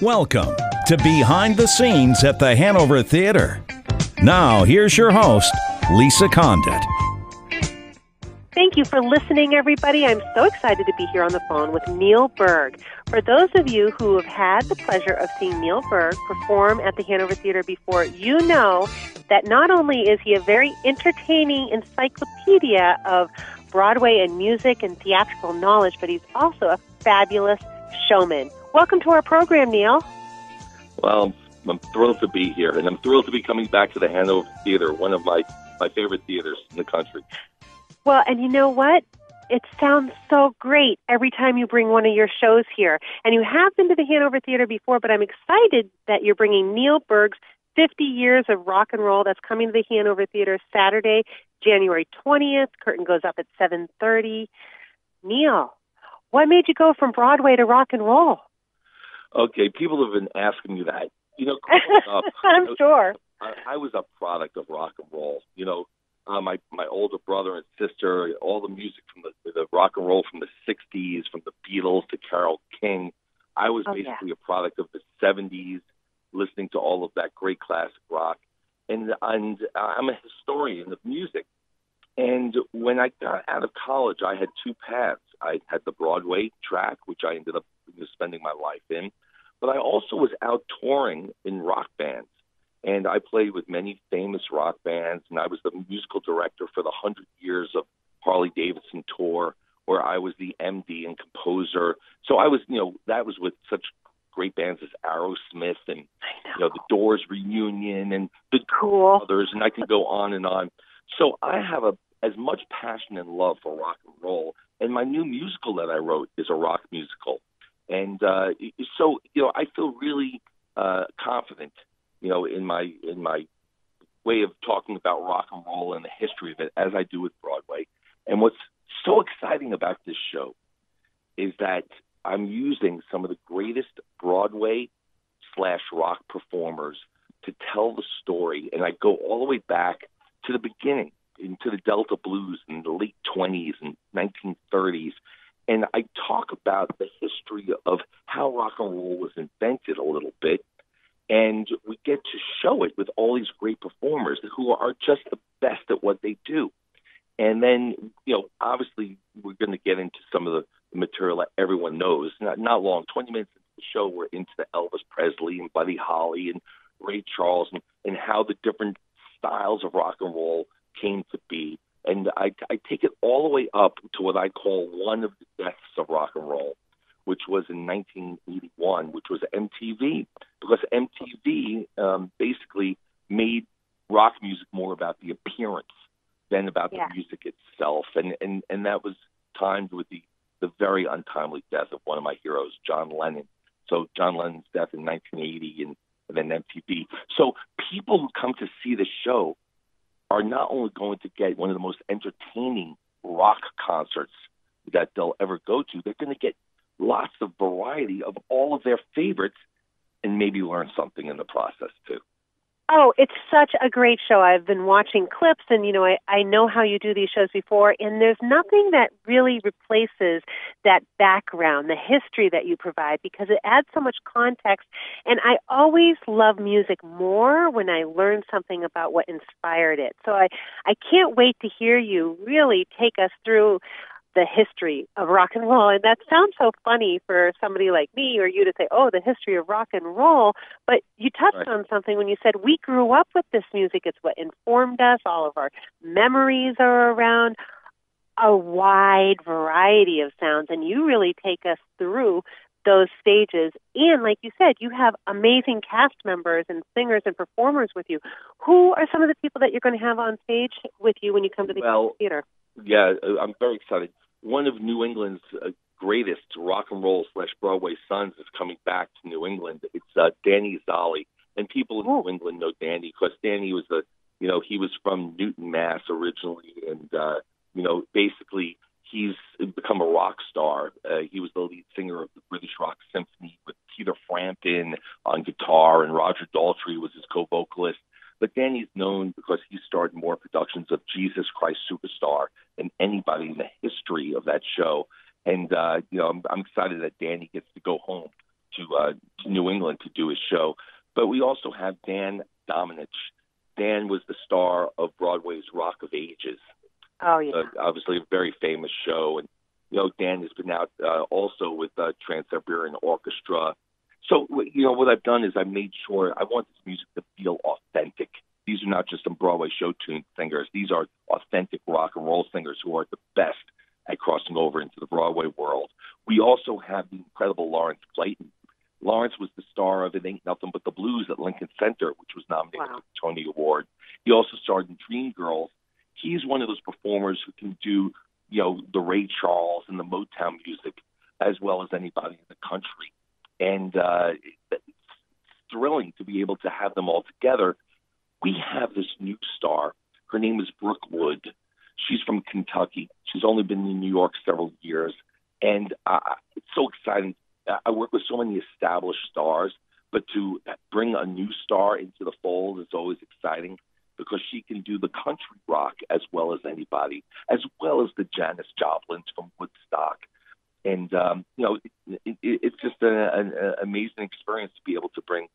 Welcome to Behind the Scenes at the Hanover Theatre. Now, here's your host, Lisa Condit. Thank you for listening, everybody. I'm so excited to be here on the phone with Neil Berg. For those of you who have had the pleasure of seeing Neil Berg perform at the Hanover Theatre before, you know that not only is he a very entertaining encyclopedia of Broadway and music and theatrical knowledge, but he's also a fabulous showman. Welcome to our program, Neil. Well, I'm thrilled to be here, and I'm thrilled to be coming back to the Hanover Theatre, one of my favorite theaters in the country. Well, and you know what? It sounds so great every time you bring one of your shows here. And you have been to the Hanover Theatre before, but I'm excited that you're bringing Neil Berg's 50 Years of Rock and Roll. That's coming to the Hanover Theatre Saturday, January 20th. Curtain goes up at 7:30. Neil, what made you go from Broadway to rock and roll? Okay, people have been asking me that. You know, growing up, I'm sure. I was a product of rock and roll. You know, my older brother and sister, all the music from the rock and roll from the 60s, from the Beatles to Carole King. I was basically a product of the 70s, listening to all of that great classic rock. And I'm a historian of music. And when I got out of college, I had two paths. I had the Broadway track, which I ended up spending my life in. But I also was out touring in rock bands. And I played with many famous rock bands, and I was the musical director for the 100 Years of Harley Davidson tour, where I was the MD and composer. So I was, that was with such great bands as Aerosmith and, the Doors Reunion and the Brothers, and I can go on and on. So I have as much passion and love for rock and roll, and my new musical that I wrote is a rock musical. And so, I feel really confident in my way of talking about rock and roll and the history of it, as I do with Broadway. And what's so exciting about this show is that I'm using some of the greatest Broadway/rock performers to tell the story. And I go all the way back to the beginning, into the Delta Blues in the late 20s and 1930s. And I talk about the history of how rock and roll was invented a little bit. And we get to show it with all these great performers who are just the best at what they do. And then, obviously, we're going to get into some of the material that everyone knows. Not long, 20 minutes into the show, we're into the Elvis Presley and Buddy Holly and Ray Charles and how the different styles of rock and roll came to be. And I take it all the way up to what I call one of the deaths of rock and roll, which was in 1981, which was MTV, because MTV basically made rock music more about the appearance than about the music itself. And that was timed with the very untimely death of one of my heroes, John Lennon. So John Lennon's death in 1980 and then MTV. So people who come to see the show are not only going to get one of the most entertaining rock concerts that they'll ever go to, they're going to get lots of variety of all of their favorites and maybe learn something in the process, too. Oh, it's such a great show. I've been watching clips, and, I know how you do these shows before, and there's nothing that really replaces that background, the history that you provide, because it adds so much context. And I always love music more when I learn something about what inspired it. So I can't wait to hear you really take us through the history of rock and roll. And that sounds so funny for somebody like me or you to say, oh, the history of rock and roll. But you touched on something when you said we grew up with this music. It's what informed us. All of our memories are around a wide variety of sounds. And you really take us through those stages. And like you said, you have amazing cast members and singers and performers with you. Who are some of the people that you're going to have on stage with you when you come to the theater? Yeah, I'm very excited. One of New England's greatest rock and roll / Broadway sons is coming back to New England. It's Danny Zolli. And people in New England know Danny because Danny was he was from Newton, Mass originally. And, basically he's become a rock star. He was the lead singer of the British Rock Symphony with Peter Frampton on guitar, and Roger Daltrey was his co-vocalist. But Danny's known because he starred in more productions of Jesus Christ Superstar than anybody in the history of that show. And, I'm excited that Danny gets to go home to New England to do his show. But we also have Dan Domenech. Dan was the star of Broadway's Rock of Ages. Oh, yeah. Obviously a very famous show. And, Dan has been out also with Trans-Siberian Orchestra. So, what I've done is I made sure I want this music to feel authentic. These are not just some Broadway show tune singers. These are authentic rock and roll singers who are the best at crossing over into the Broadway world. We also have the incredible Lawrence Clayton. Lawrence was the star of It Ain't Nothing But the Blues at Lincoln Center, which was nominated for the Tony Award. He also starred in Dreamgirls. He's one of those performers who can do, the Ray Charles and the Motown music as well as anybody in the country. And it's thrilling to be able to have them all together. We have this new star. Her name is Brooke Wood. She's from Kentucky. She's only been in New York several years. And it's so exciting. I work with so many established stars, but to bring a new star into the fold is always exciting because she can do the country rock as well as anybody, as well as the Janis Joplins from Woodstock. And, it's just an amazing experience to be able to bring,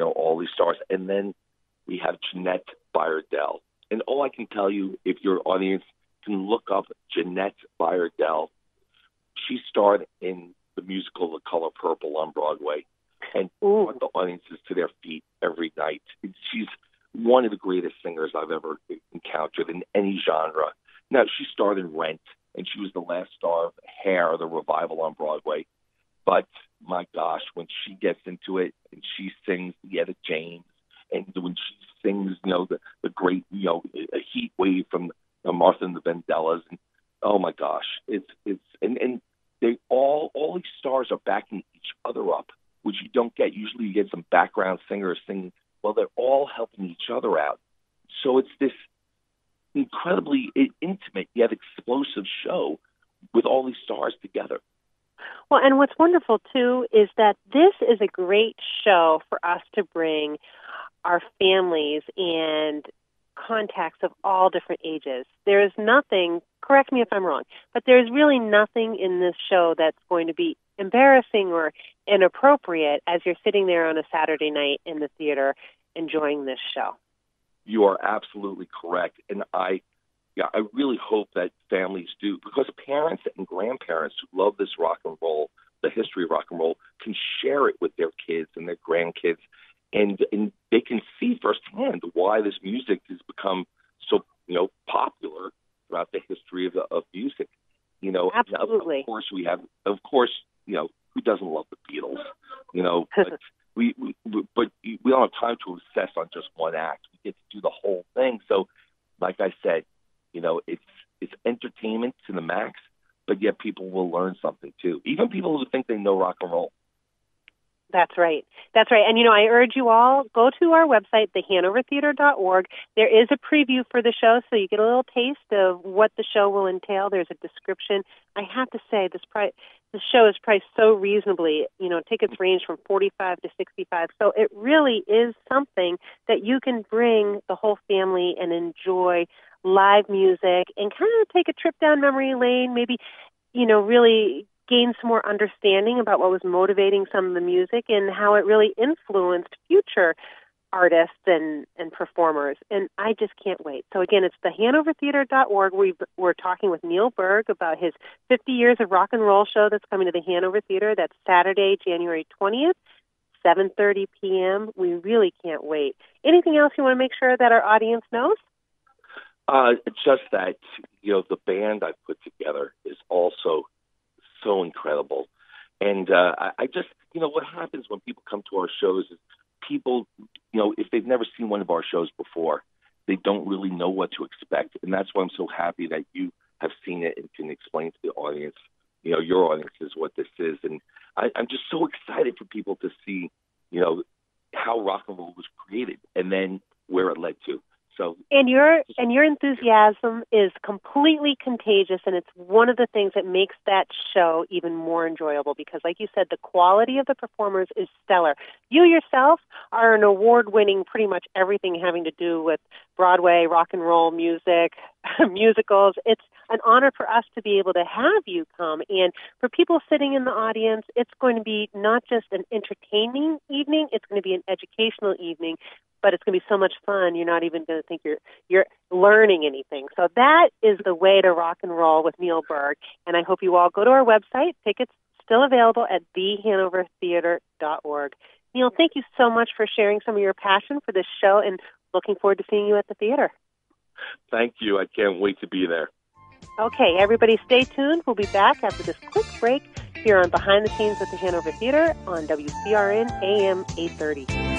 all these stars. And then we have Jeannette by Adele. And all I can tell you, if your audience can look up Jeannette by Adele, she starred in the musical The Color Purple on Broadway and brought the audiences to their feet every night. She's one of the greatest singers I've ever encountered in any genre. Now, she starred in Rent, and she was the last star of Hair, the revival on Broadway. But, my gosh, when she gets into it and she sings Etta James, and when she sings, the great, a Heat Wave from Martha and the Vandellas, and oh my gosh, and they all these stars are backing each other up, which you don't get. Usually you get some background singers singing. Well, they're all helping each other out. So it's this incredibly intimate yet explosive show with all these stars together. Well, and what's wonderful, too, is that this is a great show for us to bring our families and contacts of all different ages. There is nothing, correct me if I'm wrong, but there's really nothing in this show that's going to be embarrassing or inappropriate as you're sitting there on a Saturday night in the theater enjoying this show. You are absolutely correct. And I really hope that families do, because parents and grandparents who love this rock and roll, the history of rock and roll, can share it with their kids and their grandkids. And they can see firsthand why this music has become so, popular throughout the history of music. Absolutely. Of course, who doesn't love the Beatles? But we don't have time to obsess on just one act. We get to do the whole thing. So, like I said, it's entertainment to the max, but yet people will learn something too. Even people who think they know rock and roll. That's right. That's right. And, I urge you all, go to our website, thehanovertheatre.org. There is a preview for the show, so you get a little taste of what the show will entail. There's a description. I have to say, the show is priced so reasonably. Tickets range from $45 to $65. So it really is something that you can bring the whole family and enjoy live music and kind of take a trip down memory lane, maybe, really gain some more understanding about what was motivating some of the music and how it really influenced future artists and performers. And I just can't wait. So again, it's thehanovertheatre.org. We're talking with Neil Berg about his 50 Years of Rock and Roll show that's coming to the Hanover Theatre. That's Saturday, January 20th, 7:30 p.m. We really can't wait. Anything else you want to make sure that our audience knows? Just that, the band I put together is also so incredible. And I just, what happens when people come to our shows is people, if they've never seen one of our shows before, they don't really know what to expect. And that's why I'm so happy that you have seen it and can explain to the audience, your audience is what this is. And I'm just so excited for people to see, how rock and roll was created and then where it led to. So, and your enthusiasm is completely contagious, and it's one of the things that makes that show even more enjoyable because, like you said, the quality of the performers is stellar. You yourself are an award-winning pretty much everything having to do with Broadway, rock and roll music, musicals. an honor for us to be able to have you come. And for people sitting in the audience, it's going to be not just an entertaining evening, it's going to be an educational evening, but it's going to be so much fun, you're not even going to think you're learning anything. So that is the way to rock and roll with Neil Berg. And I hope you all go to our website. Tickets still available at thehanovertheatre.org. Neil, thank you so much for sharing some of your passion for this show, and looking forward to seeing you at the theater. Thank you. I can't wait to be there. Okay, everybody stay tuned. We'll be back after this quick break here on Behind the Scenes at the Hanover Theatre on WCRN AM 830.